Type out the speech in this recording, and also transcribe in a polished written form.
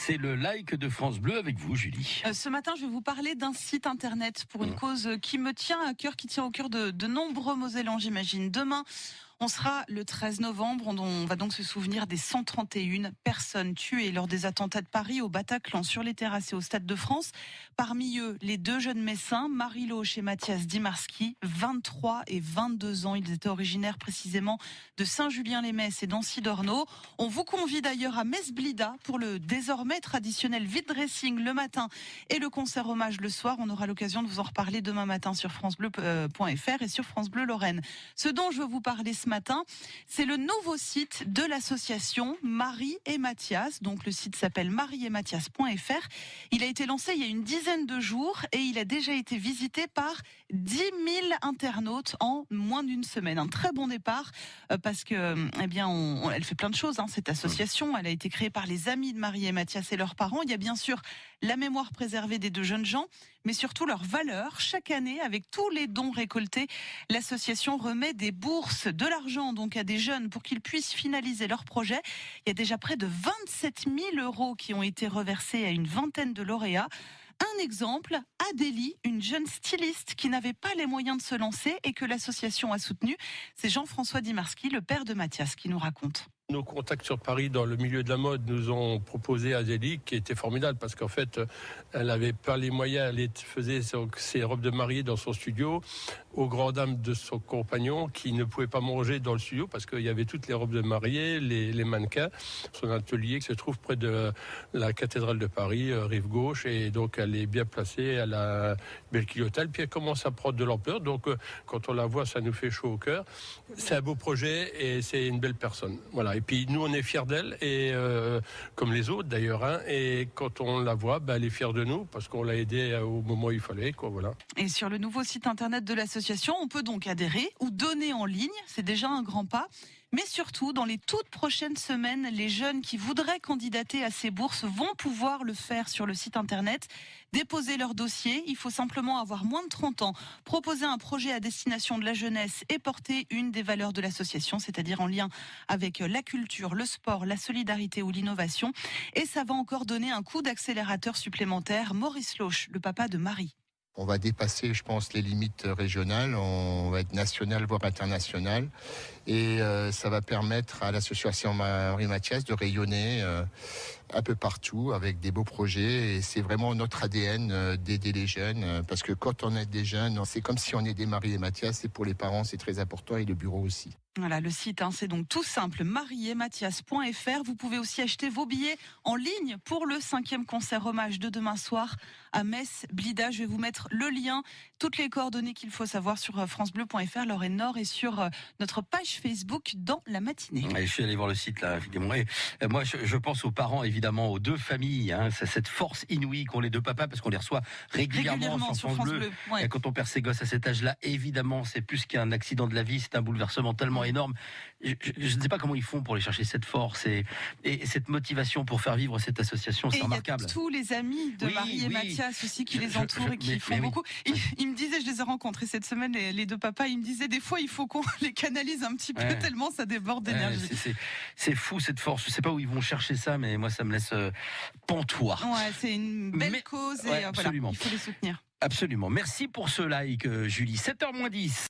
C'est le like de France Bleu avec vous, Julie. Ce matin, je vais vous parler d'un site internet pour une cause qui me tient à cœur, qui tient au cœur de nombreux Mosellans, j'imagine. Demain, on sera le 13 novembre. On va donc se souvenir des 131 personnes tuées lors des attentats de Paris, au Bataclan, sur les terrasses et au Stade de France. Parmi eux, les deux jeunes Messins, Marie Loche et Mathias Dimarski, 23 et 22 ans. Ils étaient originaires précisément de Saint-Julien-les-Metz et d'Ancy-d'Ornaud. On vous convie d'ailleurs à Metz Blida pour le désormais traditionnel vide dressing le matin et le concert hommage le soir. On aura l'occasion de vous en reparler demain matin sur francebleu.fr et sur France Bleu Lorraine. Ce dont je veux vous parler ce matin, c'est le nouveau site de l'association Marie et Mathias. Donc le site s'appelle marieetmathias.fr. Il a été lancé il y a une dizaine de jours et il a déjà été visité par 10 000 internautes en moins d'une semaine. Un très bon départ parce que, elle fait plein de choses, cette association. Elle a été créée par les amis de Marie et Mathias et leurs parents. Il y a bien sûr la mémoire préservée des deux jeunes gens, mais surtout leurs valeurs. Chaque année, avec tous les dons récoltés, l'association remet des bourses, de l'argent donc à des jeunes pour qu'ils puissent finaliser leur projet. Il y a déjà près de 27 000 euros qui ont été reversés à une vingtaine de lauréats. Un exemple, Adélie, une jeune styliste qui n'avait pas les moyens de se lancer et que l'association a soutenue. C'est Jean-François Dimarski, le père de Mathias, qui nous raconte. Nos contacts sur Paris dans le milieu de la mode nous ont proposé Adélie, qui était formidable parce qu'en fait, elle n'avait pas les moyens. Elle faisait ses robes de mariée dans son studio, aux grandes dames de son compagnon qui ne pouvait pas manger dans le studio parce qu'il y avait toutes les robes de mariée, les mannequins. Son atelier qui se trouve près de la cathédrale de Paris, rive gauche, et donc elle est bien placée, elle a une belle clientèle, puis elle commence à prendre de l'ampleur. Donc quand on la voit, ça nous fait chaud au cœur. C'est un beau projet et c'est une belle personne. Voilà. Et puis nous, on est fiers d'elle, et comme les autres d'ailleurs. Et quand on la voit, elle est fière de nous parce qu'on l'a aidée au moment où il fallait. Voilà. Et sur le nouveau site internet de l'association, on peut donc adhérer ou donner en ligne. C'est déjà un grand pas. Mais surtout, dans les toutes prochaines semaines, les jeunes qui voudraient candidater à ces bourses vont pouvoir le faire sur le site internet, déposer leur dossier. Il faut simplement avoir moins de 30 ans, proposer un projet à destination de la jeunesse et porter une des valeurs de l'association, c'est-à-dire en lien avec la culture, le sport, la solidarité ou l'innovation. Et ça va encore donner un coup d'accélérateur supplémentaire. Maurice Loche, le papa de Marie. On va dépasser, je pense, les limites régionales. On va être national, voire international. Et ça va permettre à l'association Marie Mathias de rayonner un peu partout avec des beaux projets. Et c'est vraiment notre ADN d'aider les jeunes. Parce que quand on aide des jeunes, c'est comme si on aidait Marie et Mathias. Et pour les parents, c'est très important, et le bureau aussi. Voilà, le site, c'est donc tout simple, marieetmathias.fr. Vous pouvez aussi acheter vos billets en ligne pour le 5e concert hommage de demain soir à Metz Blida. Je vais vous mettre le lien, toutes les coordonnées qu'il faut savoir sur francebleu.fr, Lorraine Nord, et sur notre page Facebook dans la matinée. Et je suis allé voir le site là, évidemment. Et moi, je pense aux parents, évidemment, aux deux familles. C'est cette force inouïe qu'ont les deux papas, parce qu'on les reçoit régulièrement sur France Bleu. Ouais. Et quand on perd ses gosses à cet âge-là, évidemment, c'est plus qu'un accident de la vie, c'est un bouleversement tellement énorme. Je ne sais pas comment ils font pour aller chercher cette force et cette motivation pour faire vivre cette association. C'est remarquable. Il y a tous les amis de Marie et Mathias aussi qui les entourent et qui font beaucoup. Ils me disaient, je les ai rencontrés cette semaine, les deux papas, ils me disaient des fois il faut qu'on les canalise un petit peu tellement ça déborde d'énergie. C'est fou cette force. Je sais pas où ils vont chercher ça, mais moi ça me laisse pantois. Ouais, c'est une belle cause et voilà, il faut les soutenir. Absolument. Merci pour ce like, Julie. 7h moins 10.